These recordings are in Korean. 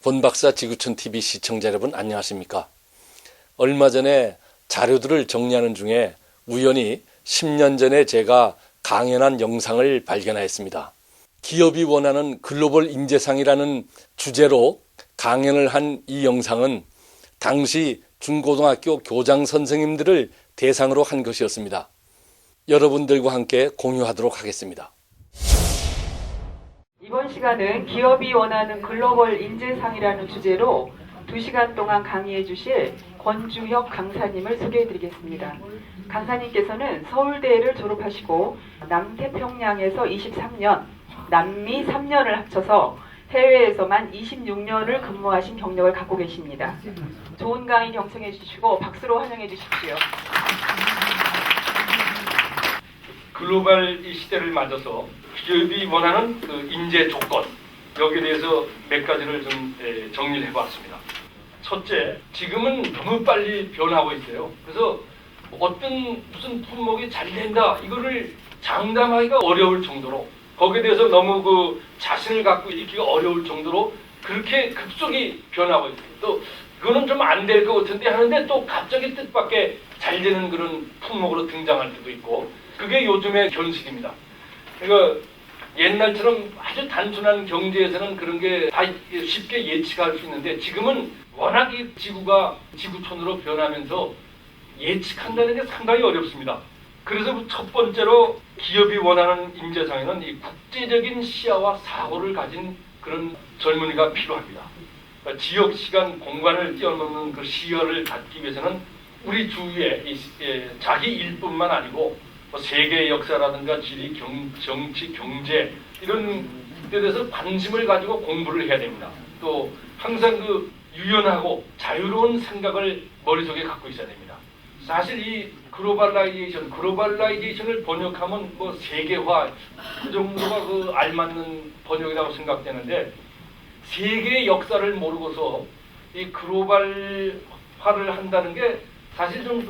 권박사 지구촌TV 시청자 여러분 안녕하십니까? 얼마 전에 자료들을 정리하는 중에 우연히 10년 전에 제가 강연한 영상을 발견하였습니다. 기업이 원하는 글로벌 인재상이라는 주제로 강연을 한 이 영상은 당시 중고등학교 교장 선생님들을 대상으로 한 것이었습니다. 여러분들과 함께 공유하도록 하겠습니다. 이번 시간은 기업이 원하는 글로벌 인재상이라는 주제로 2시간 동안 강의해 주실 권주혁 강사님을 소개해 드리겠습니다. 강사님께서는 서울대를 졸업하시고 남태평양에서 23년, 남미 3년을 합쳐서 해외에서만 26년을 근무하신 경력을 갖고 계십니다. 좋은 강의 경청해 주시고 박수로 환영해 주십시오. 글로벌 이 시대를 맞아서 기업이 원하는 그 인재 조건, 여기에 대해서 몇 가지를 좀 정리를 해봤습니다. 첫째, 지금은 너무 빨리 변하고 있어요. 그래서 어떤 무슨 품목이 잘 된다, 이거를 장담하기가 어려울 정도로, 거기에 대해서 너무 그 자신을 갖고 있기가 어려울 정도로 그렇게 급속히 변하고 있어요. 또 이거는 좀 안 될 것 같은데 하는데 또 갑자기 뜻밖의 잘 되는 그런 품목으로 등장할 때도 있고, 그게 요즘의 현실입니다. 그러니까 옛날처럼 아주 단순한 경제에서는 그런 게 다 쉽게 예측할 수 있는데, 지금은 워낙 이 지구가 지구촌으로 변하면서 예측한다는 게 상당히 어렵습니다. 그래서 첫 번째로 기업이 원하는 인재상에는 이 국제적인 시야와 사고를 가진 그런 젊은이가 필요합니다. 그러니까 지역, 시간, 공간을 뛰어넘는 그 시야를 갖기 위해서는 우리 주위에 자기 일뿐만 아니고 세계 역사라든가 지리, 정치, 경제 이런 데 대해서 관심을 가지고 공부를 해야 됩니다. 또 항상 그 유연하고 자유로운 생각을 머릿속에 갖고 있어야 됩니다. 사실 이 글로벌라이제이션을 번역하면 뭐 세계화 그 정도가 그 알맞는 번역이라고 생각되는데, 세계의 역사를 모르고서 이 글로벌화를 한다는 게 사실 좀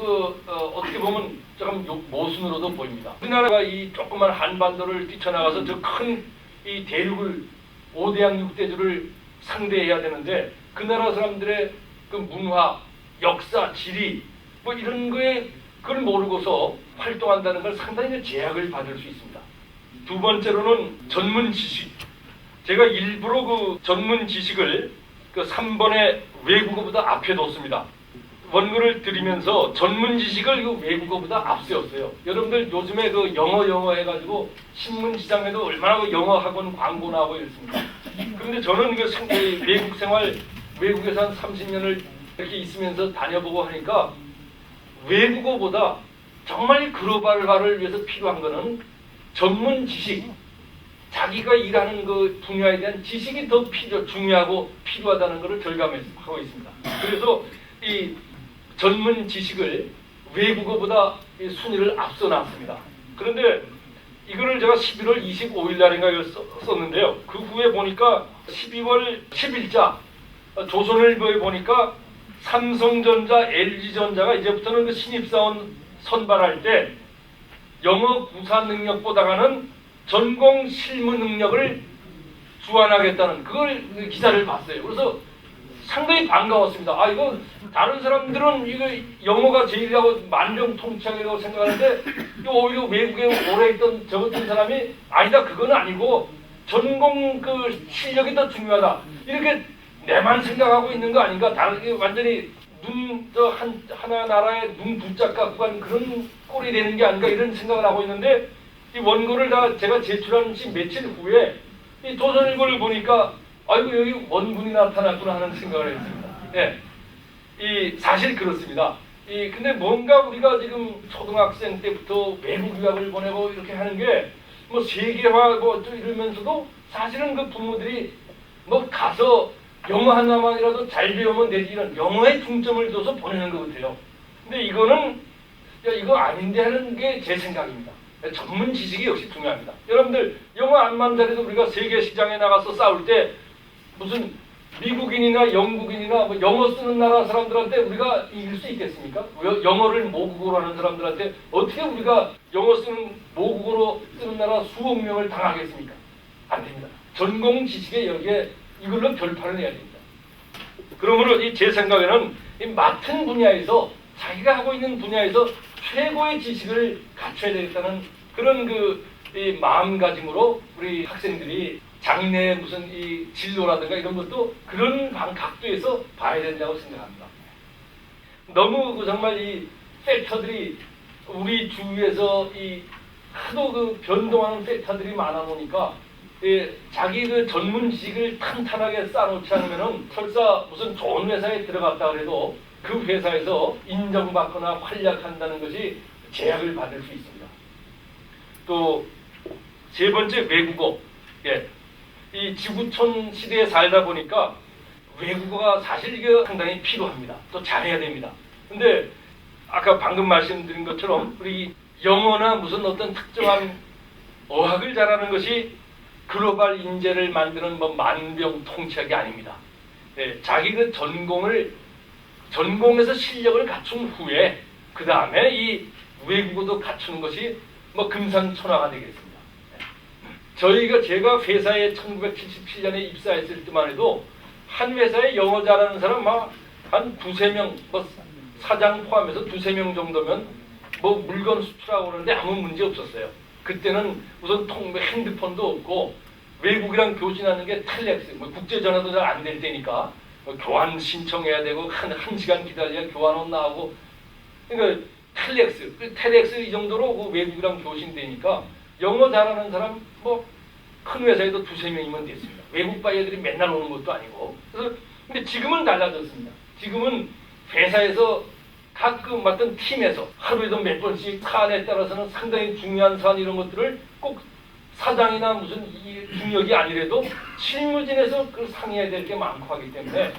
어떻게 보면 조금 모순으로도 보입니다. 우리나라가 이 조그만 한반도를 뛰쳐나가서 저 큰 이 대륙을 5대양 6대주를 상대해야 되는데, 그 나라 사람들의 그 문화, 역사, 지리 뭐 이런 거에 그걸 모르고서 활동한다는 걸 상당히 제약을 받을 수 있습니다. 두 번째로는 전문 지식. 제가 일부러 그 전문 지식을 그 3번의 외국어보다 앞에 뒀습니다. 원고를 드리면서 전문 지식을 그 외국어보다 앞세웠어요. 여러분들 요즘에 그 영어 해가지고 신문 시장에도 얼마나 그 영어 학원 광고 나오고 이렇습니다. 그런데 저는 그 외국 생활, 외국에서 한 30년을 이렇게 있으면서 다녀보고 하니까 외국어보다 정말 글로벌화를 위해서 필요한 거는 전문 지식, 자기가 일하는 그 분야에 대한 지식이 더 중요하고 필요하다는 것을 절감하고 있습니다. 그래서 이 전문 지식을 외국어보다 순위를 앞서 놨습니다. 그런데 이거를 제가 11월 25일 날인가 썼는데요. 그 후에 보니까 12월 10일자 조선일보에 보니까 삼성전자, LG전자가 이제부터는 그 신입사원 선발할 때 영어 구사 능력보다는 전공 실무 능력을 주안하겠다는 그걸 기사를 봤어요. 그래서 상당히 반가웠습니다. 아, 이거 다른 사람들은 이거 영어가 제일이라고 만병통치약이라고 생각하는데, 이거 오히려 외국에 오래 있던 저 같은 사람이 아니다, 그건 아니고 전공 그 실력이 더 중요하다, 이렇게 내만 생각하고 있는 거 아닌가? 다른 완전히 하나 나라에 눈 붙잡고 간 그런 꼴이 되는 게 아닌가, 이런 생각을 하고 있는데, 이 원고를 다 제가 제출한 지 며칠 후에 이 조선일보를 보니까 아이고, 여기 원군이 나타났구나 하는 생각을 했습니다. 예. 사실 그렇습니다. 근데 뭔가 우리가 지금 초등학생 때부터 외국 유학을 보내고 이렇게 하는 게 뭐 세계화 뭐 이러면서도 사실은 그 부모들이 뭐 가서 영어 하나만이라도 잘 배우면 되지, 이런 영어에 중점을 둬서 보내는 것 같아요. 근데 이거는 이거 아닌데 하는 게 제 생각입니다. 전문 지식이 역시 중요합니다. 여러분들 영어 안만 잘해도 우리가 세계 시장에 나가서 싸울 때 무슨 미국인이나 영국인이나 뭐 영어 쓰는 나라 사람들한테 우리가 이길 수 있겠습니까? 영어를 모국어로 하는 사람들한테 어떻게 우리가 영어 쓰는 모국어로 쓰는 나라 수억 명을 당하겠습니까? 안 됩니다. 전공 지식에 여기에 이걸로 결판을 내야 됩니다. 그러므로 제 생각에는 이 맡은 분야에서 자기가 하고 있는 분야에서 최고의 지식을 갖춰야 되겠다는 그런 이 마음가짐으로 우리 학생들이 장래 무슨 이 진로라든가 이런 것도 그런 각도에서 봐야 된다고 생각합니다. 너무 정말 이 팩터들이 우리 주위에서 이 하도 변동하는 팩터들이 많아 보니까 자기 전문 지식을 탄탄하게 쌓아놓지 않으면은 설사 무슨 좋은 회사에 들어갔다 그래도 그 회사에서 인정받거나 활약한다는 것이 제약을 받을 수 있습니다. 또 세 번째 외국어. 이 지구촌 시대에 살다 보니까 외국어가 사실 이게 상당히 필요합니다. 또 잘해야 됩니다. 근데 아까 방금 말씀드린 것처럼 우리 영어나 무슨 어떤 특정한 어학을 잘하는 것이 글로벌 인재를 만드는 만병통치약이 아닙니다. 자기 전공에서 실력을 갖춘 후에 그 다음에 이 외국어도 갖추는 것이 금상첨화가 되겠습니다. 제가 회사에 1977년에 입사했을 때만 해도 한 회사에 영어 잘하는 사람 한 두세 명, 사장 포함해서 두세 명 정도면 물건 수출하고 그러는데 아무 문제 없었어요. 그때는 우선 핸드폰도 없고 외국이랑 교신하는 게 텔렉스, 국제전화도 잘 안 될 때니까 교환 신청해야 되고 한 시간 기다려야 교환원 나오고 그러니까 텔렉스 이 정도로 외국이랑 교신되니까 영어 잘하는 사람 큰 회사에도 두세 명이면 됐습니다. 외국 바이어들이 맨날 오는 것도 아니고. 근데 지금은 달라졌습니다. 지금은 회사에서 가끔 맡은 팀에서 하루에도 몇 번씩 사안에 따라서는 상당히 중요한 사안 이런 것들을 꼭 사장이나 무슨 중역이 아니래도 실무진에서 상의해야 될 게 많고 하기 때문에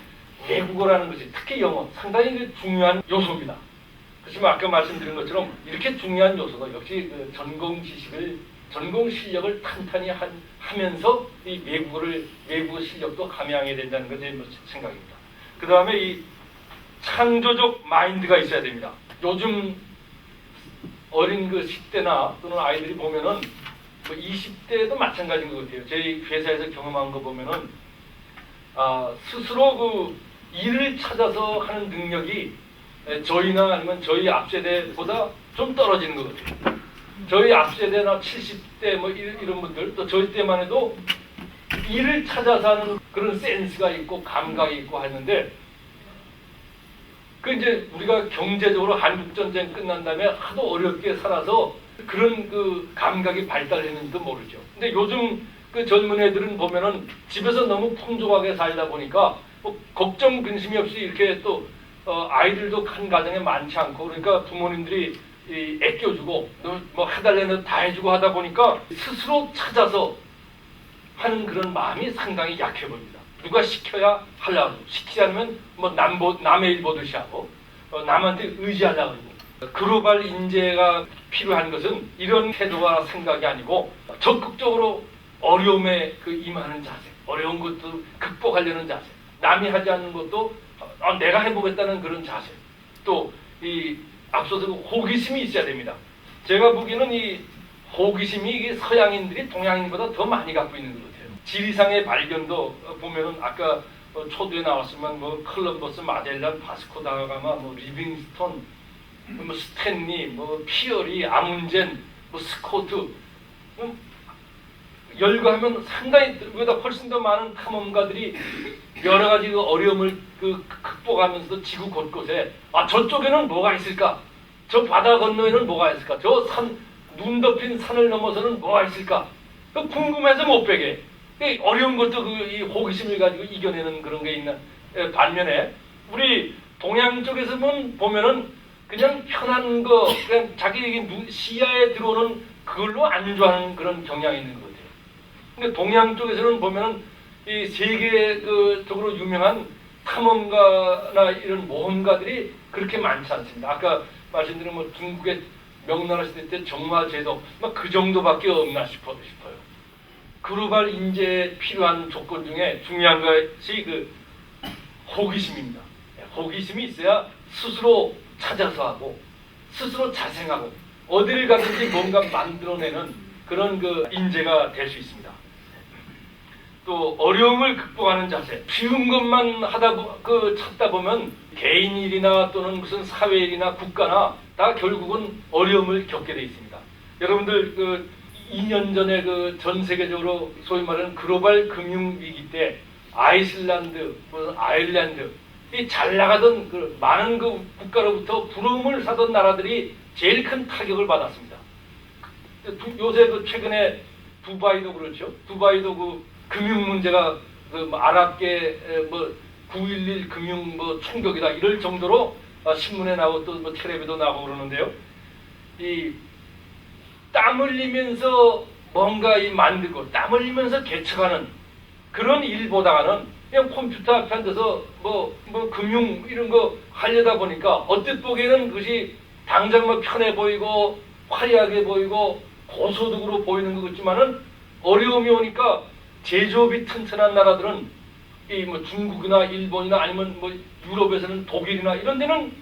외국어라는 것이 특히 영어 상당히 중요한 요소입니다. 그렇지만 아까 말씀드린 것처럼 이렇게 중요한 요소도 역시 전공 실력을 탄탄히 하면서 이 외국어 실력도 함양해야 된다는 게 제 생각입니다. 그 다음에 이 창조적 마인드가 있어야 됩니다. 요즘 어린 10대나 또는 아이들이 보면은 20대도 마찬가지인 것 같아요. 저희 회사에서 경험한 거 보면은 스스로 일을 찾아서 하는 능력이 저희나 아니면 저희 앞세대보다 좀 떨어지는 것 같아요. 저희 앞세대나 70대 이런 분들 또 저희 때만 해도 일을 찾아서 하는 그런 센스가 있고 감각이 있고 하는데 이제 우리가 경제적으로 한국전쟁 끝난 다음에 하도 어렵게 살아서 그런 감각이 발달했는지도 모르죠. 근데 요즘 젊은 애들은 보면은 집에서 너무 풍족하게 살다 보니까 걱정 근심이 없이 이렇게 또 아이들도 한 가정에 많지 않고 그러니까 부모님들이 애껴주고 해달라는 다 해주고 하다 보니까 스스로 찾아서 하는 그런 마음이 상당히 약해 보입니다. 누가 시켜야 하려고 시키지 않으면 남의 일 보듯이 하고 남한테 의지하려고 하고 글로벌 인재가 필요한 것은 이런 태도와 생각이 아니고 적극적으로 어려움에 임하는 자세, 어려운 것도 극복하려는 자세, 남이 하지 않는 것도 내가 해보겠다는 그런 자세, 또 앞서서 호기심이 있어야 됩니다. 제가 보기에는 이 호기심이 서양인들이 동양인보다 더 많이 갖고 있는 것 같아요. 지리상의 발견도 보면은 아까 초두에 나왔지만 콜럼버스, 마젤란, 바스코 다가마, 리빙스톤, 스탠리, 피어리, 아문젠, 스코트 열거하면 상당히 그보다 훨씬 더 많은 탐험가들이 여러 가지 어려움을 극복하면서도 지구 곳곳에 저쪽에는 뭐가 있을까? 저 바다 건너에는 뭐가 있을까? 저 눈 덮인 산을 넘어서는 뭐가 있을까? 궁금해서 못 베게 어려운 것도 이 호기심을 가지고 이겨내는 그런 게 있는 반면에 우리 동양 쪽에서 보면은 그냥 편한 거 그냥 자기 시야에 들어오는 그걸로 안주하는 그런 경향이 있는 것 같아요. 근데 동양 쪽에서는 보면은 이 세계적으로 유명한 탐험가나 이런 모험가들이 그렇게 많지 않습니다. 아까 말씀드린 중국의 명나라 시대 때 정화제도 그 정도밖에 없나 싶어요. 글로벌 인재에 필요한 조건 중에 중요한 것이 호기심입니다. 호기심이 있어야 스스로 찾아서 하고 스스로 자생하고 어디를 가든지 뭔가 만들어내는 그런 인재가 될 수 있습니다. 또 어려움을 극복하는 자세, 쉬운 것만 찾다 보면 개인 일이나 또는 무슨 사회 일이나 국가나 다 결국은 어려움을 겪게 돼 있습니다. 여러분들 2년 전에 전 세계적으로 소위 말하는 글로벌 금융 위기 때 아이슬란드, 아일랜드 이 잘 나가던 많은 국가로부터 부러움을 사던 나라들이 제일 큰 타격을 받았습니다. 요새 최근에 두바이도 그렇죠. 두바이도 금융 문제가 아랍계 9.11 금융 충격이다 이럴 정도로 신문에 나오고 또 텔레비도 나오고 그러는데요. 이 땀 흘리면서 뭔가 만들고 땀 흘리면서 개척하는 그런 일 보다가는 그냥 컴퓨터 앞에 앉아서 금융 이런 거 하려다 보니까 어뜻 보기에는 그것이 당장 편해 보이고 화려하게 보이고 고소득으로 보이는 것 같지만은 어려움이 오니까 제조업이 튼튼한 나라들은 중국이나 일본이나 아니면 유럽에서는 독일이나 이런 데는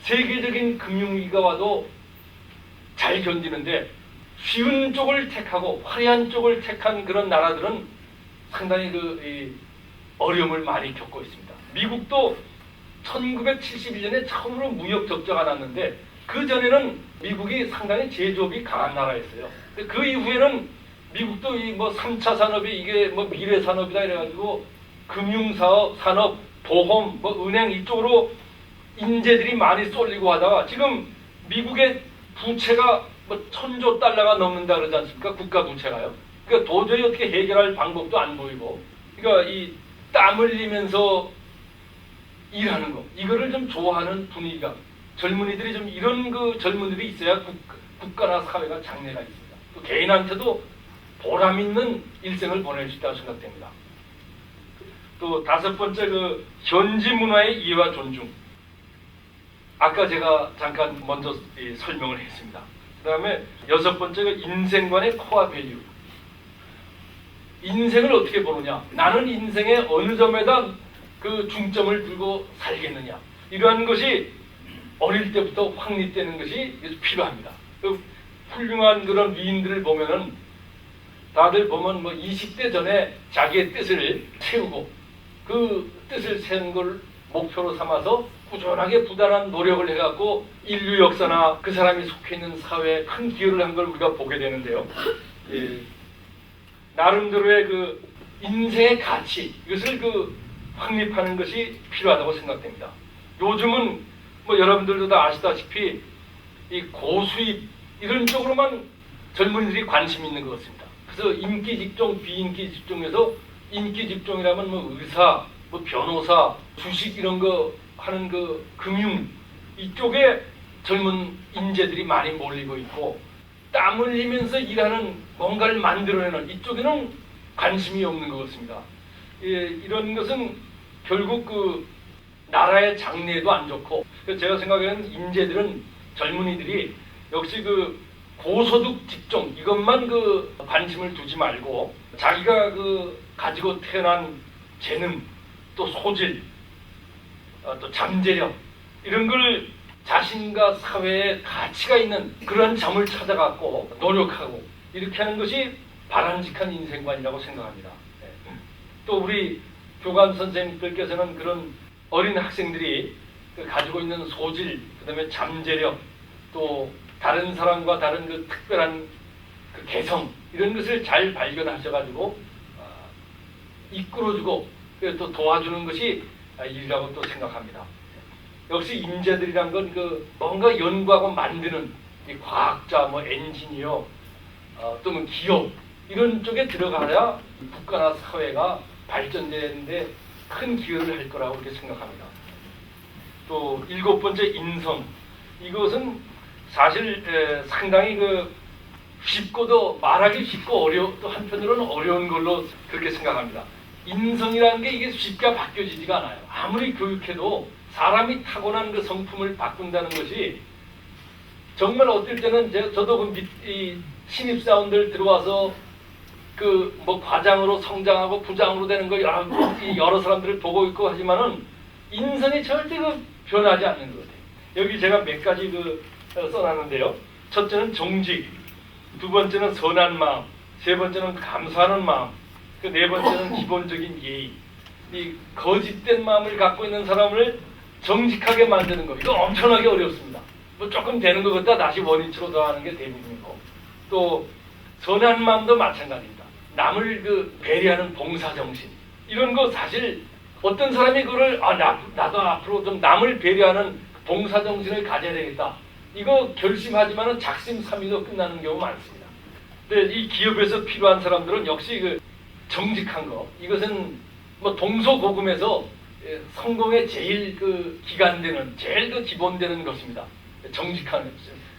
세계적인 금융위기가 와도 잘 견디는데 쉬운 쪽을 택하고 화려한 쪽을 택한 그런 나라들은 상당히 어려움을 많이 겪고 있습니다. 미국도 1971년에 처음으로 무역 적자가 났는데 그 전에는 미국이 상당히 제조업이 강한 나라였어요. 그 이후에는 미국도 3차 산업이 이게 미래 산업이다 이래가지고 금융사업, 산업, 보험, 은행 이쪽으로 인재들이 많이 쏠리고 하다가 지금 미국의 부채가 1,000조 달러가 넘는다 그러지 않습니까? 국가 부채가요. 그러니까 도저히 어떻게 해결할 방법도 안 보이고, 그러니까 이 땀 흘리면서 일하는 거 이거를 좀 좋아하는 분위기가 젊은이들이 좀 이런 젊은이들이 있어야 국가나 사회가 장래가 있습니다. 또 개인한테도 보람 있는 일생을 보낼 수 있다고 생각됩니다. 또 5번째 현지 문화의 이해와 존중. 아까 제가 잠깐 먼저 설명을 했습니다. 그 다음에 6번째가 인생관의 코어 밸류. 인생을 어떻게 보느냐. 나는 인생의 어느 점에다 중점을 두고 살겠느냐. 이러한 것이 어릴 때부터 확립되는 것이 필요합니다. 훌륭한 그런 위인들을 보면은 다들 보면 20대 전에 자기의 뜻을 채우고 그 뜻을 세운 걸 목표로 삼아서 꾸준하게 부단한 노력을 해갖고 인류 역사나 그 사람이 속해 있는 사회에 큰 기여를 한 걸 우리가 보게 되는데요. 나름대로의 인생의 가치 이것을 확립하는 것이 필요하다고 생각됩니다. 요즘은 여러분들도 다 아시다시피 이 고수입 이런 쪽으로만 젊은이들이 관심 있는 것 같습니다. 그래서 인기 직종, 비인기 직종에서 인기 직종이라면 의사, 변호사, 주식 이런 거 하는 금융 이쪽에 젊은 인재들이 많이 몰리고 있고 땀 흘리면서 일하는 뭔가를 만들어내는 이쪽에는 관심이 없는 것 같습니다. 이런 것은 결국 나라의 장래에도 안 좋고 제가 생각하는 인재들은 젊은이들이 역시 고소득 직종 이것만 관심을 두지 말고 자기가 가지고 태어난 재능 또 소질 또 잠재력 이런 걸 자신과 사회에 가치가 있는 그런 점을 찾아갖고 노력하고 이렇게 하는 것이 바람직한 인생관이라고 생각합니다. 또 우리 교감 선생님들께서는 그런 어린 학생들이 가지고 있는 소질, 그 다음에 잠재력, 또 다른 사람과 다른 특별한 개성 이런 것을 잘 발견하셔가지고 이끌어주고 또 도와주는 것이 일이라고 또 생각합니다. 역시 인재들이란 건 뭔가 연구하고 만드는 이 과학자, 엔지니어, 또는 기업 이런 쪽에 들어가야 국가나 사회가 발전되는데 큰 기여를 할 거라고 이렇게 생각합니다. 또 7번째 인성. 이것은 사실 상당히 쉽고도 말하기 쉽고 또 한편으로는 어려운 걸로 그렇게 생각합니다. 인성이라는 게 이게 쉽게 바뀌어지지가 않아요. 아무리 교육해도 사람이 타고난 성품을 바꾼다는 것이 정말 어떨 때는 저도 이 신입사원들 들어와서 과장으로 성장하고 부장으로 되는 걸 여러 사람들을 보고 있고 하지만은 인성이 절대 변하지 않는 것 같아요. 여기 제가 몇 가지 써놨는데요. 첫째는 정직, 두 번째는 선한 마음, 세 번째는 감사하는 마음, 그 네 번째는 기본적인 예의. 이 거짓된 마음을 갖고 있는 사람을 정직하게 만드는 거. 이거 엄청나게 어렵습니다. 뭐 조금 되는 것 같다 다시 원위치로 더하는 게 대부분이고. 또 선한 마음도 마찬가지입니다. 남을 배려하는 봉사 정신. 이런 거 사실 어떤 사람이 그걸 나도 앞으로 좀 남을 배려하는 봉사 정신을 가져야 되겠다. 이거 결심하지만은 작심삼일로 끝나는 경우 많습니다. 근데 이 기업에서 필요한 사람들은 역시 정직한 거. 이것은 뭐 동서고금에서 성공의 제일 기간되는 제일 기본되는 것입니다. 정직한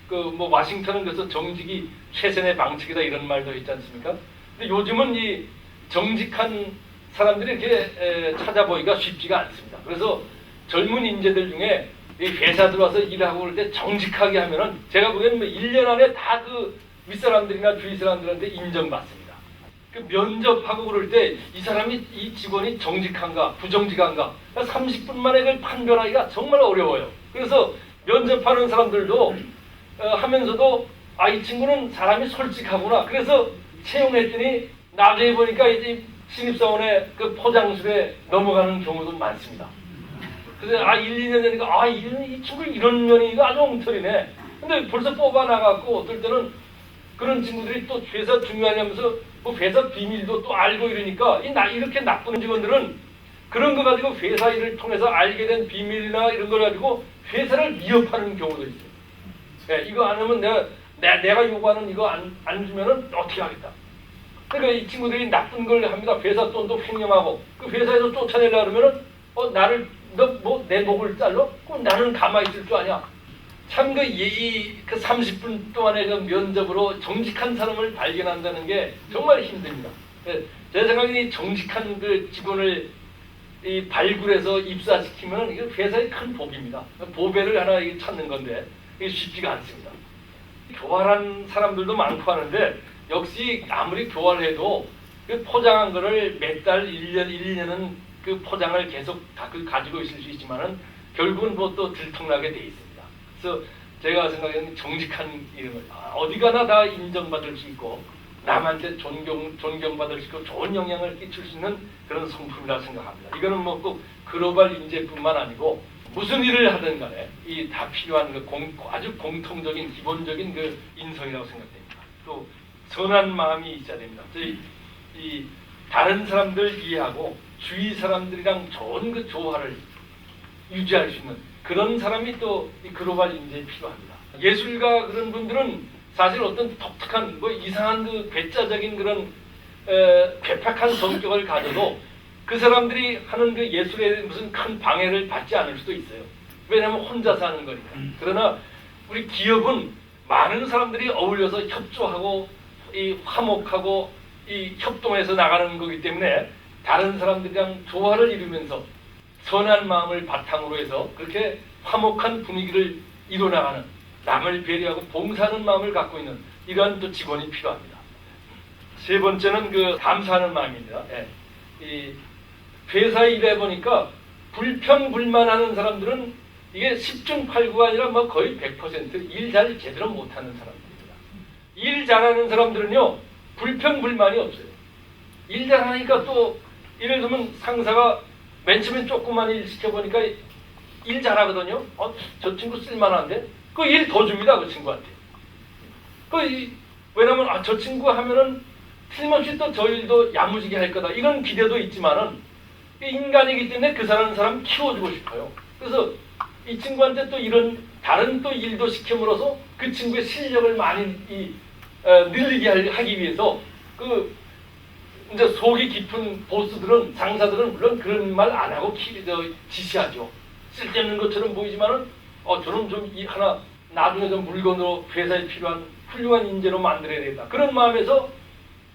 뭐 와싱턴은 그래서 정직이 최선의 방책이다 이런 말도 있지 않습니까? 근데 요즘은 이 정직한 사람들이 이렇게 찾아보기가 쉽지가 않습니다. 그래서 젊은 인재들 중에 이 회사 들어와서 일하고 그럴 때 정직하게 하면은 제가 보기에는 뭐 1년 안에 다 윗사람들이나 주위 사람들한테 인정받습니다. 면접하고 그럴 때 이 사람이 이 직원이 정직한가 부정직한가 30분 만에 그걸 판별하기가 정말 어려워요. 그래서 면접하는 사람들도 하면서도 이 친구는 사람이 솔직하구나. 그래서 채용했더니 나중에 보니까 이제 신입사원의 포장술에 넘어가는 경우도 많습니다. 그래서 1, 2년 되니까 이 친구 이런 면이 아주 엉터리네. 근데 벌써 뽑아 나갔고 어떨 때는 그런 친구들이 또 회사 중요하냐면서 뭐 회사 비밀도 또 알고 이러니까 이렇게 나쁜 직원들은 그런 거 가지고 회사 일을 통해서 알게 된 비밀이나 이런 걸 가지고 회사를 위협하는 경우도 있어요. 네, 이거 안 하면 내가 요구하는 이거 안 주면은 어떻게 하겠다. 그러니까 이 친구들이 나쁜 걸 합니다. 회사 돈도 횡령하고 그 회사에서 쫓아내려 그러면은 너 내 목을 잘라? 그럼 나는 가만히 있을 줄 아냐? 참 그 30분 동안의 면접으로 정직한 사람을 발견한다는 게 정말 힘듭니다. 제 생각에는 정직한 직원을 발굴해서 입사시키면 이거 회사의 큰 복입니다. 보배를 하나 찾는 건데 이게 쉽지가 않습니다. 교활한 사람들도 많고 하는데 역시 아무리 교활해도 포장한 거를 몇 달, 1년, 2년은 포장을 계속 가지고 있을 수 있지만은 결국은 또 들통나게 돼 있습니다. 그래서 제가 생각하는 정직한 이름을 어디 가나 다 인정받을 수 있고 남한테 존경받을 수 있고 좋은 영향을 끼칠 수 있는 그런 성품이라 생각합니다. 이거는 뭐 꼭 글로벌 인재뿐만 아니고 무슨 일을 하든 간에 다 필요한 아주 공통적인 기본적인 인성이라고 생각됩니다. 또 선한 마음이 있어야 됩니다. 다른 사람들 이해하고 주위 사람들이랑 좋은 조화를 유지할 수 있는 그런 사람이 또 이 글로벌 인재에 필요합니다. 예술가 그런 분들은 사실 어떤 독특한 이상한 괴짜적인 그런 괴팍한 성격을 가져도 그 사람들이 하는 예술에 무슨 큰 방해를 받지 않을 수도 있어요. 왜냐하면 혼자서 하는 거니까. 그러나 우리 기업은 많은 사람들이 어울려서 협조하고 화목하고 협동해서 나가는 거기 때문에 다른 사람들이랑 조화를 이루면서 선한 마음을 바탕으로 해서 그렇게 화목한 분위기를 이뤄나가는 남을 배려하고 봉사하는 마음을 갖고 있는 이러한 또 직원이 필요합니다. 세 번째는 감사하는 마음입니다. 이 회사에 일해 보니까 불평불만하는 사람들은 이게 10중 8구가 아니라 거의 100% 잘 제대로 못하는 사람들입니다. 일 잘하는 사람들은요 불평불만이 없어요. 일 잘하니까 또 예를 들면 상사가 맨 처음에 조그만 일 시켜보니까 일 잘하거든요. 저 친구 쓸만한데? 그 일 더 줍니다. 그 친구한테. 왜냐면 저 친구 하면은 틀림없이 또 저 일도 야무지게 할 거다. 이런 기대도 있지만은 인간이기 때문에 그 사람 키워주고 싶어요. 그래서 이 친구한테 또 이런 다른 또 일도 시킴으로써 그 친구의 실력을 많이 늘리게 하기 위해서 이제 속이 깊은 보스들은 상사들은 물론 그런 말 안 하고 지시하죠. 쓸데없는 것처럼 보이지만은 저는 좀 하나 나중에 좀 물건으로 회사에 필요한 훌륭한 인재로 만들어야 되겠다. 그런 마음에서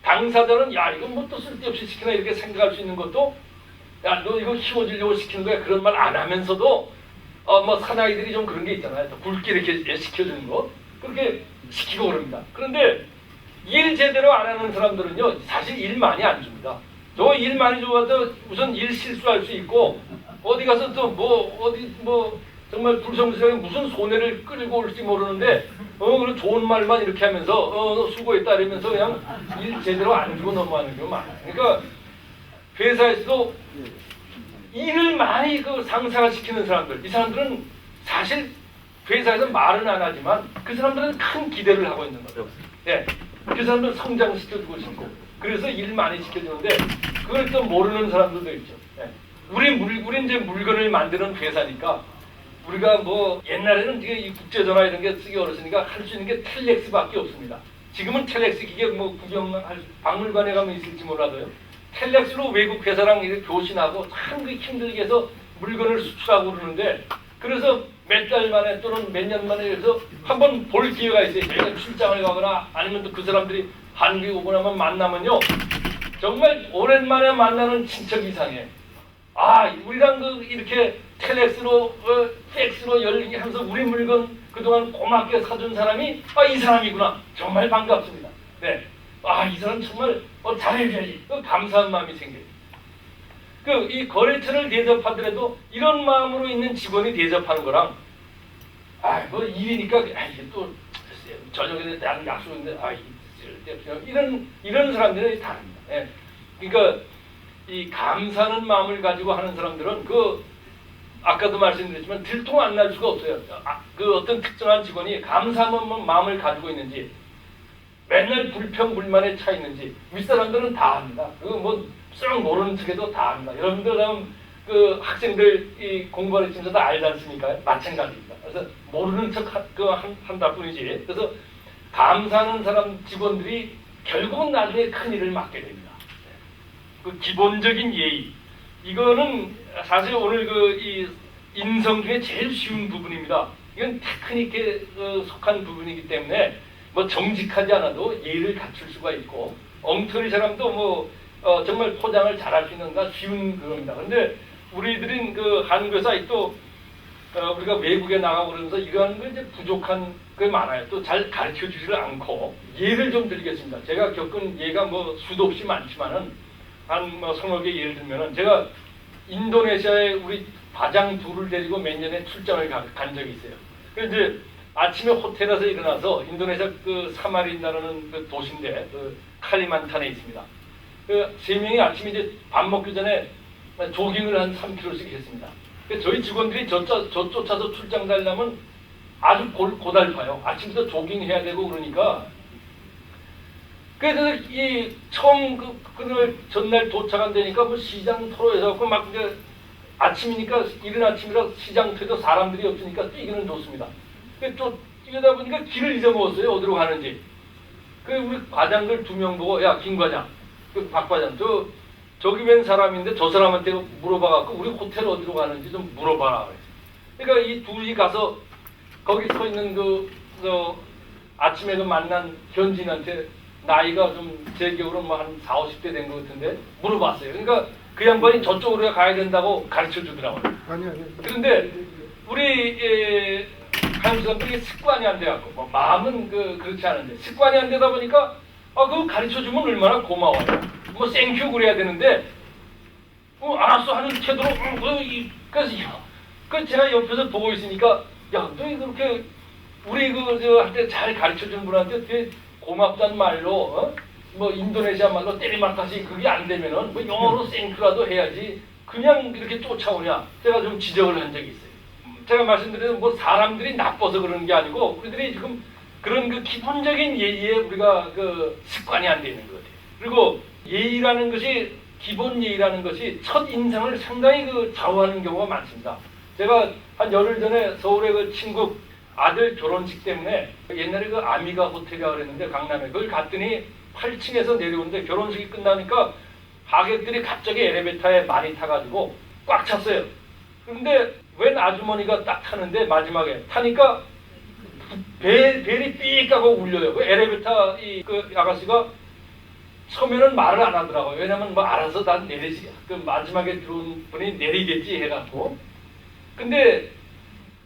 당사자는 이건 뭐 또 쓸데없이 시키나 이렇게 생각할 수 있는 것도 너 이거 키워주려고 시키는 거야. 그런 말 안 하면서도 사나이들이 좀 그런 게 있잖아요. 굵게 이렇게 시켜주는 거 그렇게 시키고 그럽니다. 그런데 일 제대로 안 하는 사람들은요 사실 일 많이 안 줍니다. 저 일 많이 줘도 우선 일 실수할 수 있고 어디 가서 또 정말 불성실하게 무슨 손해를 끌고 올지 모르는데 그런 좋은 말만 이렇게 하면서 수고했다 이러면서 그냥 일 제대로 안 주고 넘어가는 경우 많아요. 그러니까 회사에서도 일을 많이 그 상사가 시키는 사람들, 이 사람들은 사실 회사에서 말은 안 하지만 그 사람들은 큰 기대를 하고 있는 거예요. 네. 그 사람들 성장시켜주고 싶고 그래서 일 많이 시켜주는데 그걸 또 모르는 사람들도 있죠. 네. 우리 이제 물건을 만드는 회사니까 우리가 뭐 옛날에는 이게 이 국제전화 이런 게 쓰기 어려우니까 할 수 있는 게 텔렉스밖에 없습니다. 지금은 텔렉스 기계 뭐 구경할 박물관에 가면 있을지 몰라도요. 텔렉스로 외국 회사랑 이렇게 교신하고 참 힘들게 해서 물건을 수출하고 그러는데 그래서 몇 달 만에 또는 몇 년 만에 해서 한번 볼 기회가 있어요. 저희가 출장을 가거나 아니면 또 그 사람들이 한국에 오고 나면 만나면요. 정말 오랜만에 만나는 친척 이상해. 아, 우리랑 그 이렇게 텔렉스로 팩스로 열리게 하면서 우리 물건 그동안 고맙게 사준 사람이 이 사람이구나. 정말 반갑습니다. 네. 이 사람 정말 잘해줘야지. 감사한 마음이 생겨요. 이 거래처를 대접하더라도 이런 마음으로 있는 직원이 대접하는 거랑 뭐 일이니까 이게 또 저녁에 나는 약속인데 이런 사람들은 다릅니다. 예. 그러니까 이 감사하는 마음을 가지고 하는 사람들은 아까도 말씀드렸지만 들통 안 날 수가 없어요. 그 어떤 특정한 직원이 감사한 마음을 가지고 있는지 맨날 불평불만에 차 있는지 윗사람들은 다 합니다. 썩 모르는 척해도 다 합니다. 여러분들 그 학생들 이 공부하는 팀에서 다 알지 않습니까? 마찬가지입니다. 그래서 모르는 척 한다 뿐이지. 그래서 감사하는 사람 직원들이 결국은 나중에 큰 일을 맡게 됩니다. 그 기본적인 예의. 이거는 사실 오늘 이 인성 중에 제일 쉬운 부분입니다. 이건 테크닉에 속한 부분이기 때문에 뭐 정직하지 않아도 예의를 갖출 수가 있고 엉터리 사람도 정말 포장을 잘할 수 있는 쉬운 그겁니다. 그런데 우리들은 한국에서 또 우리가 외국에 나가고 그러면서 이러한 게 이제 부족한 게 많아요. 또 잘 가르쳐 주지를 않고 예를 좀 드리겠습니다. 제가 겪은 예가 수도 없이 많지만은 한 서너 개 예를 들면은 제가 인도네시아에 우리 과장 둘을 데리고 몇 년에 출장을 간 적이 있어요. 그래서 이제 아침에 호텔에서 일어나서 인도네시아 사마린다라는 도시인데 칼리만탄에 있습니다. 세 명이 아침에 이제 밥 먹기 전에 조깅을 한 3km씩 했습니다. 저희 직원들이 저 쫓아서 출장 가려면 아주 고달파요. 아침부터 조깅해야 되고 그러니까. 그래서 처음 그날 전날 도착한 데니까 시장 터로에서 갖고 막 이제 아침이니까 이른 아침이라 시장 터에서 사람들이 없으니까 뛰기는 좋습니다. 뛰다 보니까 길을 잊어먹었어요. 어디로 가는지. 우리 과장들 2명 보고 야, 김 과장, 박 과장, 저기 웬 사람인데 저 사람한테 물어봐갖고 우리 호텔 어디로 가는지 좀 물어봐라. 그러니까 이 둘이 가서 거기 서 있는 아침에 만난 현지인한테 나이가 좀 제 기억으로 한 40, 50대 된 것 같은데 물어봤어요. 그러니까 그 양반이 저쪽으로 가야 된다고 가르쳐 주더라고요. 아니요. 그런데 우리 한국 사람들이 습관이 안 돼갖고 마음은 그렇지 않은데 습관이 안 되다 보니까 그거 가르쳐 주면 얼마나 고마워요. 땡큐 그래야 되는데 알았어 하는 태도로 그래서 제가 옆에서 보고 있으니까 야, 너 그렇게 우리 한테 잘 가르쳐 주는 분한테 되게 고맙다는 말로 인도네시아 말로 때리마카시 그게 안 되면은 영어로 땡큐라도 해야지 그냥 이렇게 쫓아오냐. 제가 좀 지적을 한 적이 있어요. 제가 말씀드린 사람들이 나빠서 그러는 게 아니고 우리들이 지금 그런 기본적인 예의에 우리가 습관이 안 돼 있는 것 같아요. 그리고 예의라는 것이 기본 예의라는 것이 첫 인상을 상당히 좌우하는 경우가 많습니다. 제가 한 열흘 전에 서울의 친구 아들 결혼식 때문에 옛날에 아미가 호텔이라고 그랬는데 강남에 그걸 갔더니 8층에서 내려오는데 결혼식이 끝나니까 하객들이 갑자기 엘리베이터에 많이 타가지고 꽉 찼어요. 그런데 웬 아주머니가 딱 타는데 마지막에 타니까 벨이 삐 까고 울려요. 엘리베이터 아가씨가 처음에는 말을 안 하더라고요. 왜냐면 알아서 다 내리지. 마지막에 들어온 분이 내리겠지 해갖고. 근데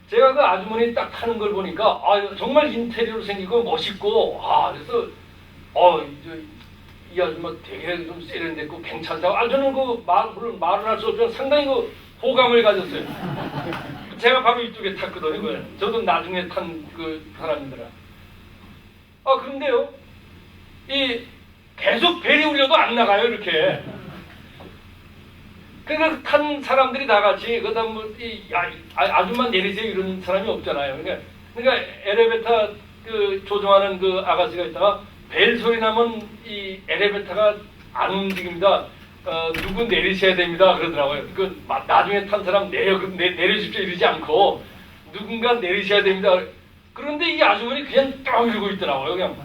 제가 아주머니 딱 타는 걸 보니까 정말 인테리어로 생기고 멋있고 그래서 이 아줌마 되게 좀 세련됐고 괜찮다고 저는 물론 말을 할 수 없지만 상당히 호감을 가졌어요. 제가 바로 이쪽에 탔거든요. 저도 나중에 탄 사람이더라. 그런데요, 계속 벨이 울려도 안 나가요, 이렇게. 그러니까 탄 사람들이 다 같이 그다음 아줌마 내리세요 이런 사람이 없잖아요. 그러니까 엘리베이터 그 조종하는 그 아가씨가 있다가 벨 소리 나면 이 엘리베이터가 안 움직입니다. 누구 내리셔야 됩니다 그러더라고요. 그 나중에 탄 사람 내려주십시오 이러지 않고 누군가 내리셔야 됩니다. 그런데 이 아주머니 그냥 딱 이러고 있더라고요. 그냥.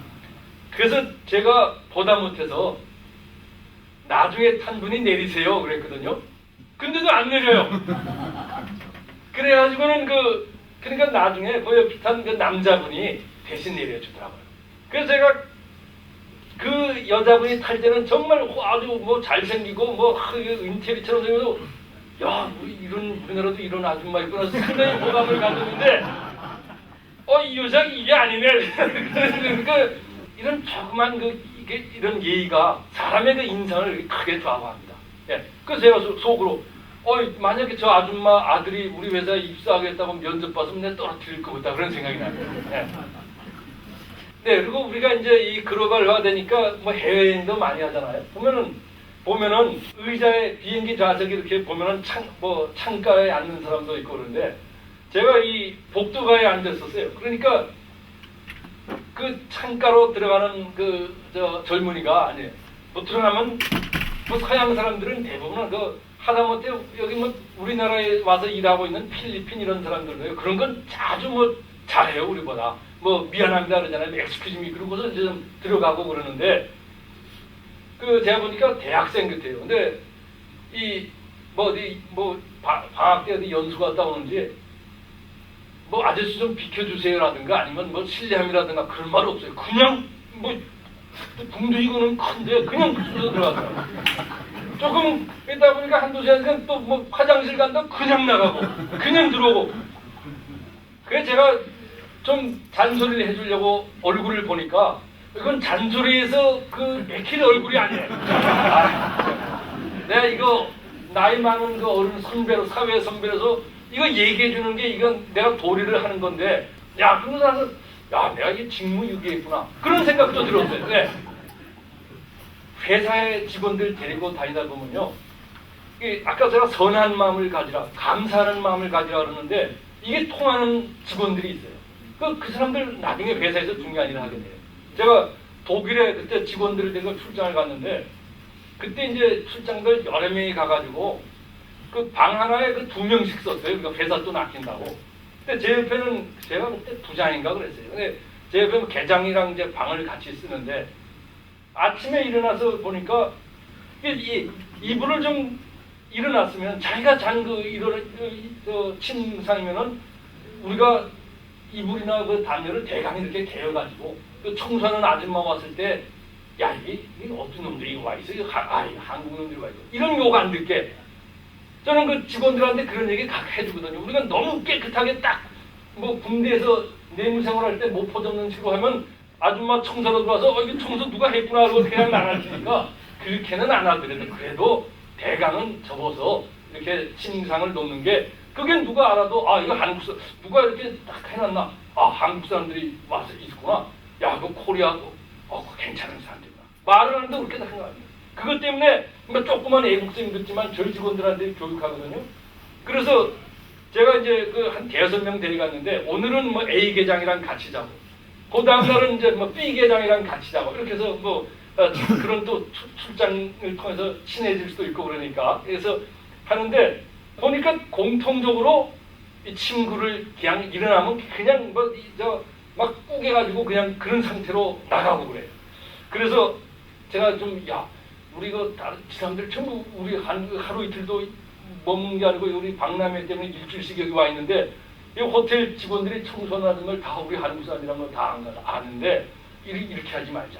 그래서 제가 보다 못해서 나중에 탄 분이 내리세요 그랬거든요. 근데도 안 내려요. 그래가지고는 그러니까 나중에 그 옆에 탄 그 남자분이 대신 내려주더라고요. 그래서 제가 그 여자분이 탈 때는 정말 아주 뭐 잘생기고 뭐 인테리처럼 생겨서 야 우리나라도 이런 아줌마 있구나 상당히 호감을 가졌는데 이 여자 이게 아니네. 그러니까 이런 조그만 이런 예의가 사람의 그 인상을 크게 좌우합니다. 예. 그래서 제가 속으로 만약에 저 아줌마 아들이 우리 회사에 입사하겠다고 면접 봤으면 내가 떨어뜨릴 거다 그런 생각이 나요. 예. 네, 그리고 우리가 이제 이 글로벌화 되니까 뭐 해외여행도 많이 하잖아요. 보면은 의자에 비행기 좌석이 이렇게 보면은 창가에 앉는 사람도 있고 그런데 제가 이 복도가에 앉았었어요. 그러니까 그 창가로 들어가는 젊은이가 아니에요. 뭐 들어가면 뭐 서양 사람들은 대부분은 하다못해 여기 뭐 우리나라에 와서 일하고 있는 필리핀 이런 사람들도요. 그런 건 아주 뭐 잘해요 우리보다. 뭐 미안합니다 그러잖아요. 엑스큐즈미 그러고서 이제 좀 들어가고 그러는데 제가 보니까 대학생 같아요. 근데 방학 때 어디 연수 갔다 오는지 뭐 아저씨 좀 비켜주세요라든가 아니면 뭐 실례함이라든가 그런 말 없어요. 그냥 뭐 붕둥이고는 큰데 그냥 들어가서 조금 있다 보니까 한두 시간 또 뭐 화장실 간다 그냥 나가고 그냥 들어오고. 그래서 제가 좀 잔소리를 해주려고 얼굴을 보니까 이건 잔소리에서 맥힐 얼굴이 아니에요. 내가 이거 나이 많은 어른 선배로 사회 선배로서 이거 얘기해주는 게 이건 내가 도리를 하는 건데 그러고 나서 내가 이게 직무유기했구나 그런 생각도 들었어요. 네. 회사의 직원들 데리고 다니다 보면요. 아까 제가 선한 마음을 가지라 감사하는 마음을 가지라 그러는데 이게 통하는 직원들이 있어요. 그 사람들 나중에 회사에서 중요한 일을 하게 돼요. 제가 독일에 그때 직원들을 데리고 출장을 갔는데 그때 이제 출장들 여러 명이 가가지고 그 방 하나에 2명씩 썼어요. 그러니까 회사 돈 아낀다고. 근데 제 옆에는 제가 그때 부장인가 그랬어요. 근데 제 옆에 계장이랑 이제 방을 같이 쓰는데 아침에 일어나서 보니까 이불을 좀 일어났으면 자기가 잔 침상이면은 우리가 이불이나 담요를 대강 이렇게 개어가지고 청소하는 아줌마 왔을 때 이게 어떤 놈들이 와 있어? 한국 놈들이 와 있어. 이런 욕 안 듣게 저는 직원들한테 그런 얘기 각 해주거든요. 우리가 너무 깨끗하게 뭐 군대에서 내무생활할 때 모포 접는 식으로 하면 아줌마 청소로 들어와서 이거 청소 누가 했구나 하고 그냥 나가주니까 그렇게는 안 하더라도 그래도 대강은 접어서 이렇게 침상을 놓는 게 그게 누가 알아도 이거 한국 사람 누가 이렇게 딱 해놨나 한국 사람들이 와서 있구나. 그 코리아고 괜찮은 사람들이구나. 말을 하는데 그렇게 다 한 거 아니에요. 그것 때문에 조그만 애국성이 듣지만 저희 직원들한테 교육하거든요. 그래서 제가 이제 한 5명 데려갔는데 오늘은 뭐 A 계장이랑 같이 자고 그 다음 날은 이제 뭐 B 계장이랑 같이 자고 이렇게 해서 그런 또 출장을 통해서 친해질 수도 있고 그래서 하는데 보니까 공통적으로 이 친구를 그냥 일어나면 그냥 막 꾸겨가지고 그냥 그런 상태로 나가고 그래요. 그래서 제가 우리 사람들 전부 우리 하루 이틀도 머문 게 아니고 우리 박람회 때문에 일주일씩 여기 와 있는데 이 호텔 직원들이 청소하는 걸 다 우리 한국 사람이라는 걸 다 아는데 이렇게 하지 말자.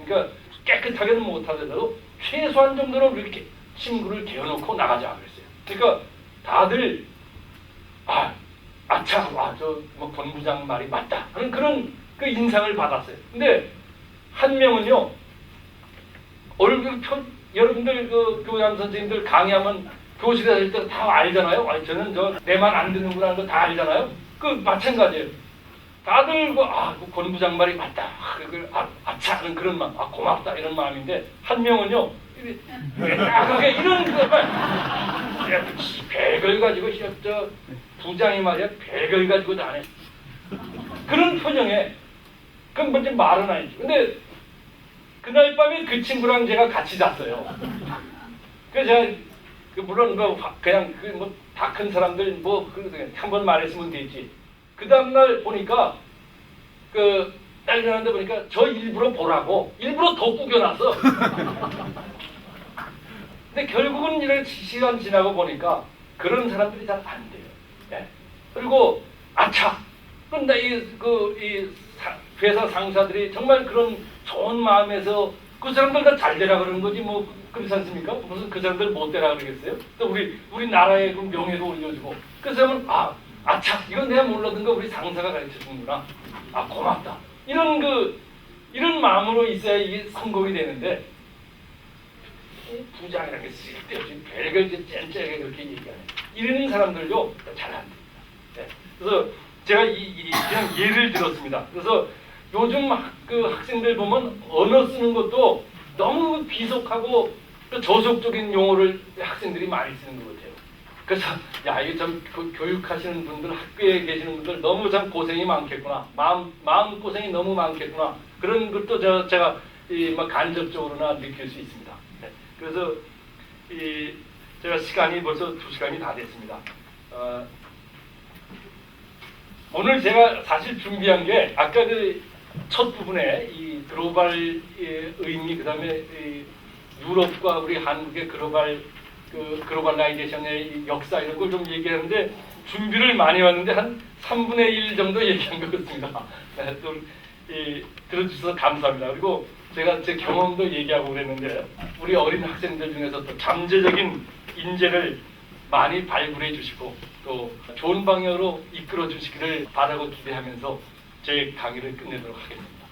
그러니까 깨끗하게는 못하더라도 최소한 정도로 이렇게 친구를 개어놓고 나가자 그랬어요. 그러니까 다들 뭐 본부장 말이 맞다 하는 그런 인상을 받았어요. 근데 한 명은요 여러분들 교양 선생님들 강의하면 교실에 할 때 다 알잖아요. 저는 내 말 안 듣는구나 하는 거 다 알잖아요. 마찬가지예요. 다들 본부장 말이 맞다. 아차 하는 그런 마음, 고맙다 이런 마음인데 한 명은요 이렇게 그게 이런 백을 가지고 저 부장이 말이야 백을 가지고 다네. 그런 표정에 그럼 먼저 말은 아니지. 근데 그날 밤에 그 친구랑 제가 같이 잤어요. 그래서 제가 물론 그냥 다 큰 사람들 한번 말했으면 되지. 그 다음날 보니까 딱 일어났는데 보니까 저 일부러 보라고 일부러 더 구겨놨어. 근데 결국은 이런 시간 지나고 보니까 그런 사람들이 잘 안 돼요. 예? 그리고 아차, 근데 이 회사 상사들이 정말 그런 좋은 마음에서 그 사람들 다 잘 되라 그러는 거지 뭐 그렇지 않습니까? 무슨 그 사람들 못 되라 그러겠어요? 또 우리 나라의 그 명예도 올려주고 그 사람은 아차 이건 내가 몰랐던 거 우리 상사가 가르쳐 주는구나. 고맙다. 이런 마음으로 있어야 이게 성공이 되는데 부장이라는 게 쓸데없이 별걸 짠짜게 그렇게 얘기하네. 이런 사람들도 잘 안 됩니다. 네. 그래서 제가 그냥 예를 들었습니다. 그래서 요즘 학생들 보면 언어 쓰는 것도 너무 비속하고 또 저속적인 용어를 학생들이 많이 쓰는 것 같아요. 그래서 이게 참 교육하시는 분들, 학교에 계시는 분들 너무 참 고생이 많겠구나. 마음 고생이 너무 많겠구나. 그런 것도 제가 간접적으로나 느낄 수 있습니다. 네. 그래서 제가 시간이 벌써 2시간이 다 됐습니다. 오늘 제가 사실 준비한 게 아까 첫 부분에 이 글로벌 의미 그다음에 유럽과 우리 한국의 글로벌라이제이션의 역사 이런 걸 좀 얘기하는데 준비를 많이 왔는데 한 3분의 1 정도 얘기한 것 같습니다. 또 들어주셔서 감사합니다. 그리고 제가 제 경험도 얘기하고 그랬는데 우리 어린 학생들 중에서 또 잠재적인 인재를 많이 발굴해 주시고 또 좋은 방향으로 이끌어 주시기를 바라고 기대하면서 제 강의를 끝내도록 하겠습니다.